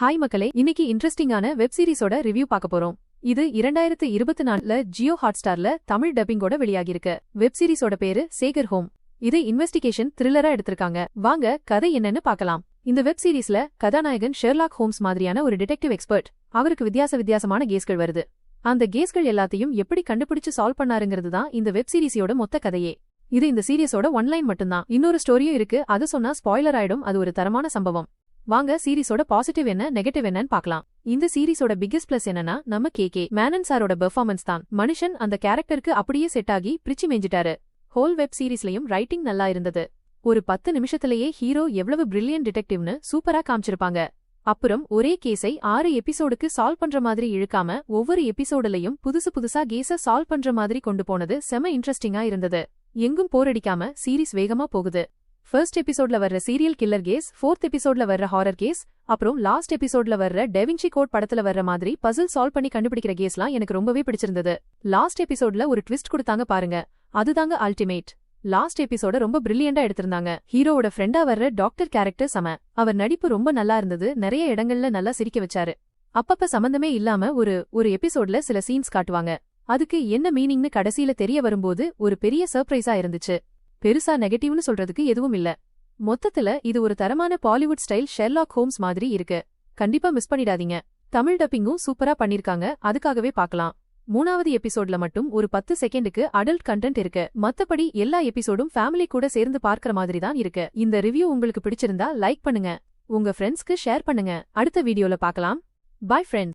Hi மக்களே, இன்னைக்கு இன்ட்ரெஸ்டிங்கான வெப் சீரிஸோட ரிவ்யூ பார்க்க போறோம். இது 2024ல ஜியோ ஹாட்ஸ்டார்ல தமிழ் டப்பிங்கோட வெளியாகிருக்கு. வெப் சீரிஸோட பேரு சேகர் ஹோம். இது இன்வெஸ்டிகேஷன் த்ரில்லரா எடுத்திருக்காங்க. வாங்க கதை என்னன்னு பார்க்கலாம். இந்த வெப் சீரிஸ்ல கதாநாயகன் ஷெர்லாக் ஹோம்ஸ் மாதிரியான ஒரு டிடெக்டிவ் எக்ஸ்பர்ட். அவருக்கு வித்தியாசமான கேஸ்கள் வருது. அந்த கேஸ்கள் எல்லாத்தையும் எப்படி கண்டுபிடிச்சு சால்வ் பண்ணாருங்கிறது தான் இந்த வெப் சீரிஸோட மொத்த கதையே. இது இந்த சீரிஸோட ஒன்லைன் மட்டும்தான். இன்னொரு ஸ்டோரியும் இருக்கு, அது சொன்னா ஸ்பாய்லர் ஆயிடும். அது ஒரு தரமான சம்பவம். வாங்க சீரிஸோட பாசிட்டிவ் என்ன நெகட்டிவ் என்னன்னு பார்க்கலாம். இந்த சீரிஸோட பிக்கஸ்ட் பிளஸ் என்னன்னா நம்ம கே மேனன் சாரோட பெர்ஃபார்மன்ஸ் தான். மனுஷன் அந்த கேரக்டருக்கு அப்படியே செட் ஆகி பிரிச்சு மேஞ்சிட்டாரு. ஹோல் வெப் சீரிஸ்லயும் ரைட்டிங் நல்லா இருந்தது. ஒரு 10 நிமிஷத்திலேயே ஹீரோ எவ்வளவு பிரில்லியன்ட் டிடெக்டிவ்னு சூப்பரா காமிச்சிருப்பாங்க. அப்புறம் ஒரே கேஸை 6 எபிசோடுக்கு சால்வ் பண்ற மாதிரி இழுக்காம ஒவ்வொரு எபிசோடுலயும் புதுசா கேஸ சால்வ் பண்ற மாதிரி கொண்டு போனது செம இன்ட்ரெஸ்டிங்கா இருந்தது. எங்கும் போரடிக்காம சீரிஸ் வேகமா போகுது. ஃபர்ஸ்ட் எபிசோட்ல வர்ற சீரியல் கில்லர் கேஸ், 4th எபிசோட்ல வர்ற ஹாரர் கேஸ், அப்புறம் லாஸ்ட் எபிசோட்ல வர்ற டெவின்சி கோட் படத்துல வர்ற மாதிரி பசில் சால்வ் பண்ணி கண்டுபிடிக்கிற கேஸ்லாம் எனக்கு ரொம்பவே பிடிச்சிருந்தது. லாஸ்ட் எபிசோட்ல ஒரு ட்விஸ்ட் கொடுத்தாங்க பாருங்க, அதுதாங்க அல்டிமேட். லாஸ்ட் எபிசோட ரொம்ப பிரில்லியண்டா எடுத்திருந்தாங்க. ஹீரோவோட ஃப்ரெண்டா வர்ற டாக்டர் கேரக்டர் செம. அவர் நடிப்பு ரொம்ப நல்லா இருந்தது. நிறைய இடங்கள்ல நல்லா சிரிக்க வச்சாரு. அப்பப்ப சம்பந்தமே இல்லாம ஒரு எபிசோட்ல சில சீன்ஸ் காட்டுவாங்க. அதுக்கு என்ன மீனிங்னு கடைசியில தெரிய வரும்போது ஒரு பெரிய சர்ப்ரைஸா இருந்துச்சு. பெருசா நெகட்டிவ்னு சொல்றதுக்கு எதுவும் இல்ல. மொத்தத்துல இது ஒரு தரமான பாலிவுட் ஸ்டைல் ஷெர்லாக் ஹோம்ஸ் மாதிரி இருக்கு. கண்டிப்பா மிஸ் பண்ணிடாதீங்க. தமிழ் டப்பிங்கும் சூப்பரா பண்ணிருக்காங்க, அதுக்காகவே பார்க்கலாம். 3வது எபிசோட்ல மட்டும் ஒரு 10 செகண்டுக்கு அடல்ட் கண்டென்ட் இருக்கு. மத்தபடி எல்லா எபிசோடும் ஃபேமிலி கூட சேர்ந்து பார்க்கற மாதிரி தான் இருக்கு. இந்த ரிவ்யூ உங்களுக்கு பிடிச்சிருந்தா லைக் பண்ணுங்க, உங்க ஃப்ரெண்ட்ஸ்க்கு ஷேர் பண்ணுங்க. அடுத்த வீடியோல பார்க்கலாம். Bye friends.